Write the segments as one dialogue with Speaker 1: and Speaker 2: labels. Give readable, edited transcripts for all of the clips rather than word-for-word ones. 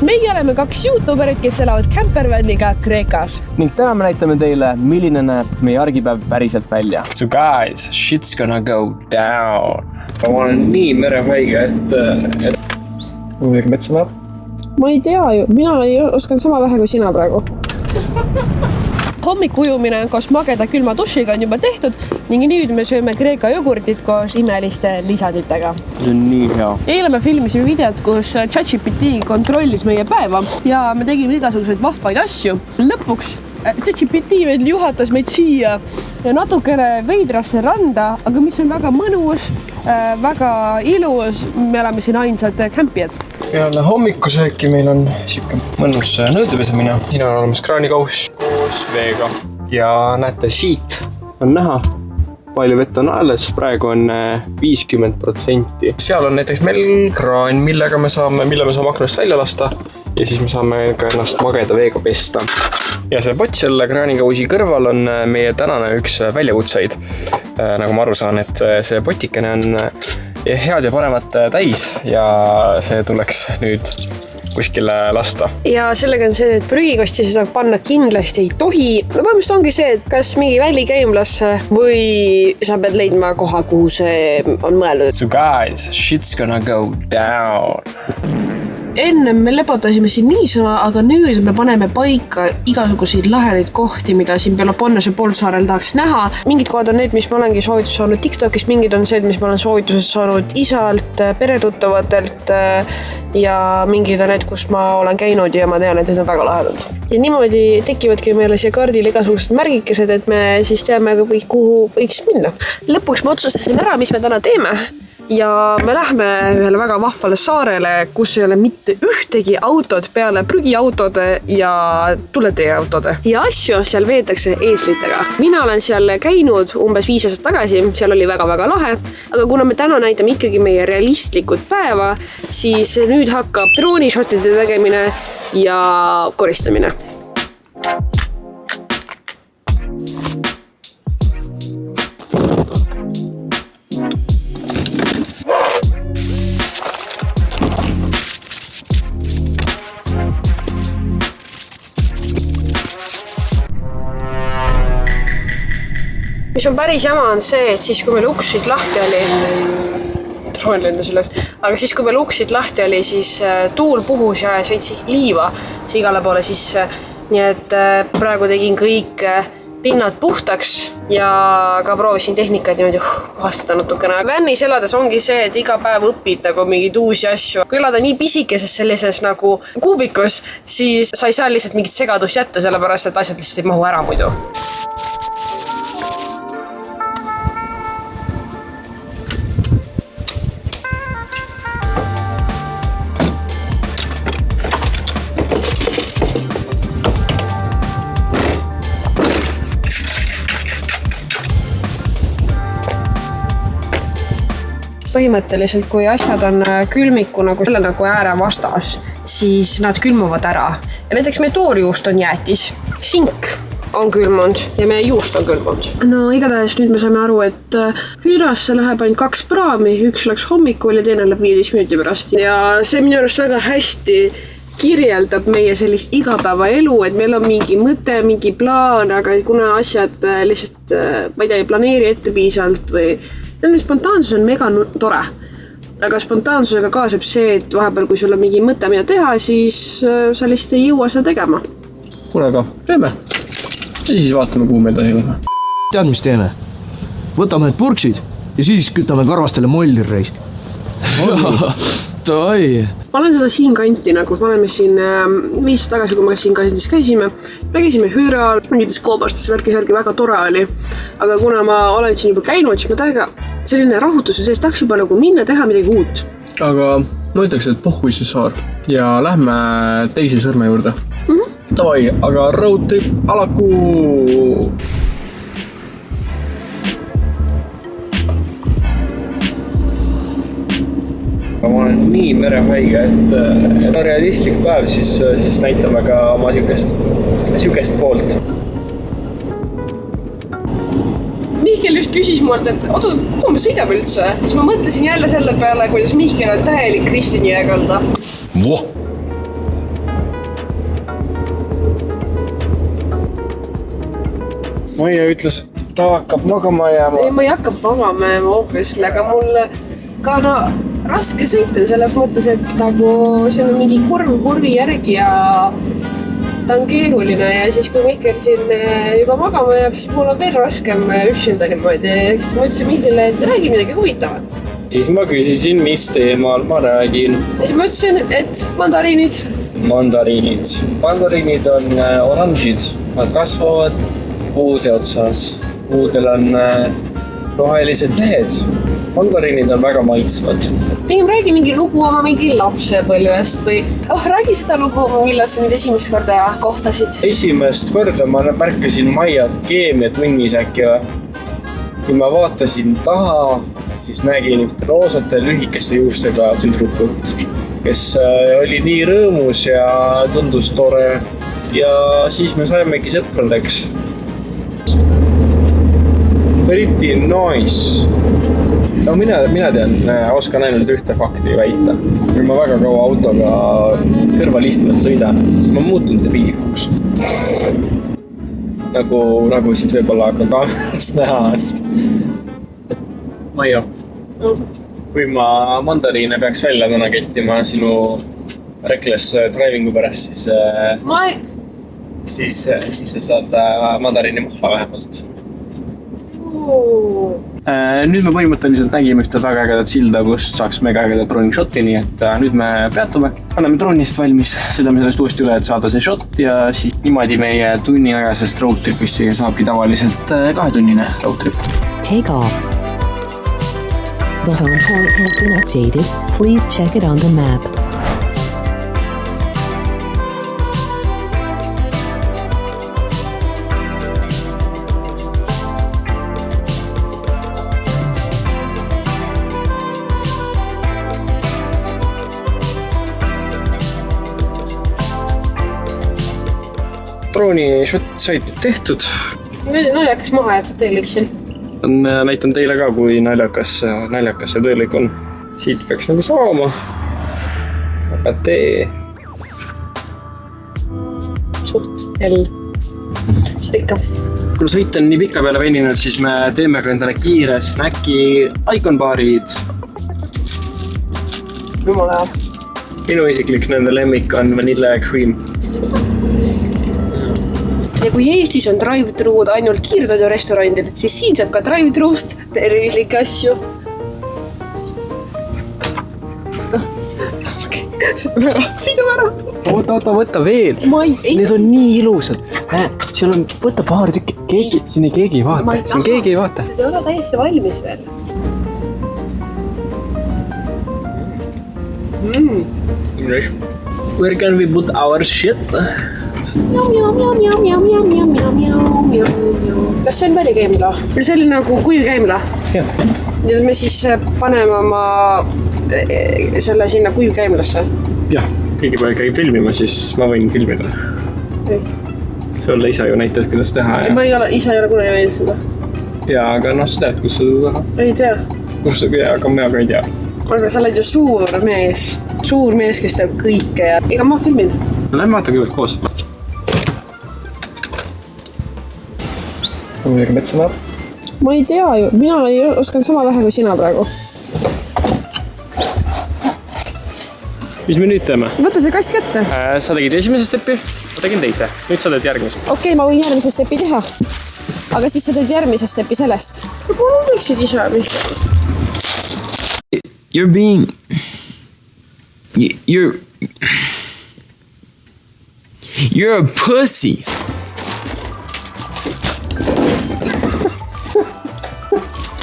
Speaker 1: Meie oleme 2 YouTuberit, kes elavad campervaniga Kreekas.
Speaker 2: Ning täna me näitame teile, milline näeb meie argipäev päriselt välja.
Speaker 3: So guys, shit's gonna go down. Ma olen nii merehaige, et... Midagi metsa näeb?
Speaker 1: Ma ei tea ju, mina ei oskan sama vähe kui sina praegu. Hommikujumine koos mageda külma dušiga on juba tehtud ning nüüd me sööme Kreeka jogurtit koos imeliste lisanditega.
Speaker 2: See on nii hea.
Speaker 1: Eile me filmisime videot, kus ChatGPT kontrollis meie päeva ja me tegime igasuguseid vahvaid asju. Lõpuks ChatGPT meil juhatas meid siia natukene veidrasse randa, aga mis on väga mõnus, väga ilus. Me oleme siin ainsad kämpijad.
Speaker 3: Peale hommikusööki meil on siuke mõnus nõudepesemine. Siin on olemas kraanikauss koos veega. Ja näete, siit on näha, palju vett on alles. Praegu on 50%. Seal on näiteks meil kraan, mille me saame aknast välja lasta. Ja siis me saame ka ennast mageda veega pesta. Ja see pott selle kraanikausi kõrval on meie tänane üks väljakutseid. Nagu ma aru saan, et see potikene on head ja paremat täis ja see tuleks nüüd kuskile lasta. Ja sellega on see, et prügikosti seda panna kindlasti ei tohi. No põhimõtteliselt ongi see, et kas mingi välikäimlas või sa pead leidma koha, kuhu see on mõeldud. So guys, shit's gonna go down.
Speaker 1: Enne me lepotasime siin niisama, aga nüüd me paneme paika igasuguseid lahedaid kohti, mida siin Peloponnese poolsaarel tahaks näha. Mingid kohad on need, mis ma olengi soovitus saanud TikTokist, mingid on see, mis ma olen soovitused saanud isalt, peretuttavatelt ja mingid on need, kus ma olen käinud ja ma tean, et need on väga lahedad. Ja niimoodi tekivadki meile siia kaardile igasugused märgikesed, et me siis teame, kuhu võiks minna. Lõpuks me otsustasime ära, mis me täna teeme. Ja me lähme ühele väga vahvale saarele, kus ei ole mitte ühtegi autod peale prügiautode ja tuleteeautode. Ja asju seal veetakse eeslitega. Mina olen seal käinud umbes 5 aastat tagasi, seal oli väga-väga lahe. Aga kuna me täna näitame ikkagi meie realistlikud päeva, siis nüüd hakkab droonishotide tegemine ja koristamine. Mis on päris jama on see, et siis kui meil uksid lahti oli, droon lendas üles, aga siis kui meil uksid lahti oli, siis tuul puhus ja veits liiva igale poole sisse. Nii et praegu tegin kõik pinnad puhtaks ja ka proovisin tehnikat niimoodi puhastada natukene. Vännis elades ongi see, et iga päev õpid nagu mingid uusi asju. Kui elada nii pisikeses sellises nagu kuubikus, siis sa ei saa lihtsalt mingit segadust jätta, sellepärast et asjad lihtsalt ei mahu ära muidu. Põhimõtteliselt, kui asjad on külmiku nagu selle nagu ääre vastas, siis nad külmuvad ära. Ja näiteks meie toorjuust on jäätis, sink on külmunud ja meie juust on külmunud. No igatahes nüüd me saame aru, et hüdrasse läheb ainult 2 praami, üks läks hommikul ja teine läheb 15 minuti pärast. Ja see minu arust väga hästi kirjeldab meie sellist igapäeva elu, et meil on mingi mõte, mingi plaan, aga kuna asjad lihtsalt, ma ei tea, ei planeeri ette piisalt või spontaansus on mega tore, aga spontaansusega kaaseb see, et vahepeal, kui sul on mingi mõte, mida teha, siis sa lihtsalt ei jõua seda tegema.
Speaker 3: Kuule aga, teeme. Ja siis vaatame, kuhu me edasi lähme.
Speaker 4: Tead, mis teeme? Võtame need purksid ja siis kütame karvastele mollir reis. Toi.
Speaker 1: Ma olen seda siin kanti, nagu me oleme siin 5 tagasi, kui me siin kantis käisime. Me käisime hüüral, mingites koobastes värki väga tore oli. Aga kuna ma olen siin juba käinud, siis ma täiega selline rahutus ja sellest tahaks juba nagu minna teha midagi uut.
Speaker 3: Aga ma ütleks, et pohhuise saar ja lähme teise sõrme juurde. Davai, aga road trip alaku! Ma olen nii merehaige, et on realistlik päev, siis näitame ka oma siukest poolt.
Speaker 1: Mihkel just küsis mult, et oota, kuhu me sõidame üldse? Siis ma mõtlesin jälle selle peale, kuidas Mihkel on täielik Kristini jääkalda.
Speaker 3: Maia ütles, et ta hakkab magama jääma.
Speaker 1: Ei, ma ei hakka magama jääma obviously, aga mul ka raske sõita selles mõttes, et nagu siin on mingi kurvi järgi ja ta on keeruline ja siis kui Mihkel siin juba magama jääb, siis mul on veel raskem üksinda niimoodi. Siis ma ütlesin Mihkelile, et räägi midagi huvitavat.
Speaker 3: Siis ma küsisin, mis teemal ma räägin.
Speaker 1: Ja siis ma ütlesin, et mandariinid. Mandariinid on oranžid. Nad kasvavad puude otsas. Puudel on rohelised lehed. Mandariinid on väga maitsvad. Pigem räägi mingi lugu oma mingi lapsepõlvest või räägi seda lugu, millal sa nüüd esimest korda kohtasid.
Speaker 3: Esimest korda ma märkasin Maiat keemiatunnis äkki. Kui ma vaatasin taha, siis nägin ühte roosate lühikeste juustega tüdrukut, kes oli nii rõõmus ja tundus tore. Ja siis me saimegi sõpradeks. Eriti nice. No mina tean, oskan ainult ühte fakti väita. Kui ma väga kaua autoga kõrvalistmel sõidan, siis ma muutun debiilikuks. Nagu siit võib-olla ka kaamerast näha on. Maio, kui ma mandariine peaks välja täna kettima sinu reckless drivingu pärast, siis sa saad mandariini maha vähemalt. Nüüd me põhimõtteliselt nägime ühte väga ägedat silda, kust saaks mega ägedat droni shoti, nii et nüüd me peatume. Anname dronist valmis, sõidame sellest uuesti üle, et saada see shot ja siis niimoodi meie tunniajasest roadtripist saabki tavaliselt 2-tunnine roadtrip.
Speaker 5: Take off. The home point has been updated. Please check it on the map.
Speaker 3: Drooni shot said nüüd tehtud.
Speaker 1: Nüüd naljakas maha jätud teelik siin.
Speaker 3: Näitan teile ka, kui naljakas see tõelik on. Siit peaks nagu saama. Aga tee.
Speaker 1: Suht L. Mis ta ikka?
Speaker 3: Kui sõit on nii pika peale veninud, siis me teeme ka endale kiire snäki iconbaarid.
Speaker 1: Jumala.
Speaker 3: Minu isiklik nende lemmik on vanilla ja cream.
Speaker 1: Ja kui Eestis on drive-thru'd ainult kiirtoidu restorandil, siis siin saab ka drive-thru'st tervislikke asju. Sõidame ära.
Speaker 3: Võta veel. Need on nii ilusad. Seal on, võta paar tükki. Siin keegi ei vaata. Siin keegi ei vaata.
Speaker 1: See ei ole täiesti valmis veel.
Speaker 3: Where can we put our shit?
Speaker 1: Kas see on välikäimla? See oli nagu kuivkäimla?
Speaker 3: Jah.
Speaker 1: Ja me siis paneme oma selle sinna kuivkäimlasse?
Speaker 3: Jah, keegi peab ikkagi filmima, siis ma võin filmida. Sulle isa ju näitas, kuidas teha.
Speaker 1: Isa ei ole kunagi näinud seda.
Speaker 3: Jaa, aga sa tead, kus seda taha?
Speaker 1: Ei tea.
Speaker 3: Kus seda jää, aga mina ka ei tea.
Speaker 1: Aga sa oled ju suur mees, kes teeb kõike ja ega ma filmin.
Speaker 3: Lähme vaata kõigepealt koos. On midagi metsa näeb?
Speaker 1: Ma ei tea ju, mina ei oskan sama vähe kui sina praegu.
Speaker 3: Mis me nüüd teeme?
Speaker 1: Võta see kast kätte.
Speaker 3: Sa tegid esimese steppi, ma tegin teise. Nüüd sa teed järgmise.
Speaker 1: Okei, ma võin järgmise steppi teha. Aga siis sa teed järgmise steppi sellest. Ma võiksid isa Mihkel.
Speaker 6: You're a pussy.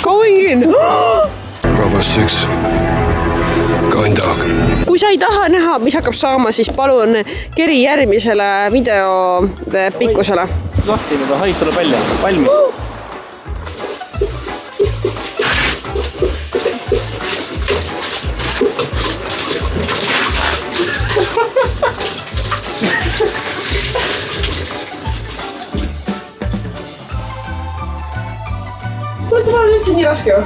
Speaker 1: Going in!
Speaker 7: Bravo 6. Going dark.
Speaker 1: Kui sa ei taha näha, mis hakkab saama, siis palun keri järgmisele video pikkusele.
Speaker 3: Lahti, nüüd on hais tuleb välja. Valmis.
Speaker 1: Kuule, see pole üldse nii raske ju.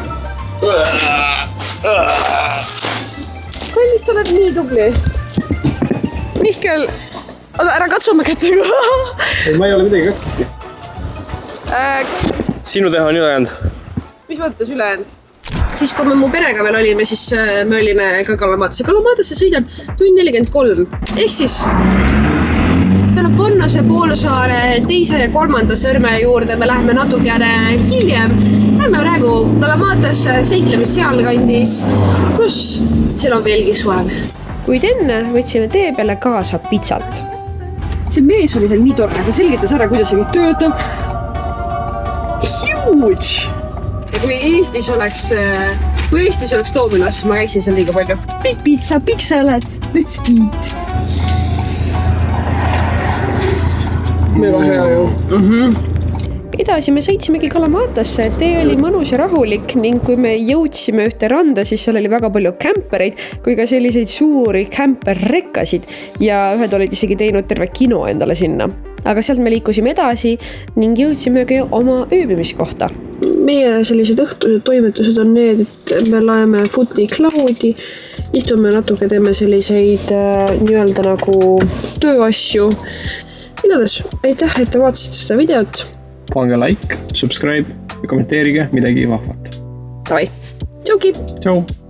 Speaker 1: Kallis, sa oled nii tubli. Mihkel, ära katsu oma kätega.
Speaker 3: Ma ei ole midagi katsuski. Sinu teha on ülejäänud.
Speaker 1: Mis mõttes ülejäänud? Siis kui me mu perega veel olime, siis me olime ka Kalamaatasse. Kalamaatasse sõidab 1:43. Ehk siis peale Ponnase poolsaare 2. ja 3. sõrme juurde me läheme natukene hiljem. Lähme praegu Kalamaatasse, seikleme sealkandis, pluss seal on veelgi soem. Kuid enne võtsime tee peale kaasa pitsat. See mees oli seal nii tore, ta selgitas ära, kuidas see kõik töötab. Huge! Ja kui Eestis oleks Dominos, siis ma käiksin seal liiga palju. Big pizza, big salad, let's eat. Mega hea ju. Edasi me sõitsimegi Kalamaatasse, tee oli mõnus ja rahulik ning kui me jõudsime ühte randa, siis seal oli väga palju kämpereid kui ka selliseid suuri kämperrekkasid ja ühed olid isegi teinud terve kino endale sinna. Aga sealt me liikusime edasi ning jõudsimegi oma ööbimiskohta. Meie sellised õhtused toimetused on need, et me laeme Foodly Cloudi, istume natuke, teeme selliseid nii-öelda nagu tööasju. Igatahes, aitäh, et te vaatasite seda videot.
Speaker 3: Pange like, subscribe ja kommenteerige midagi vahvat.
Speaker 1: Davai, tšauki!
Speaker 3: Tšau!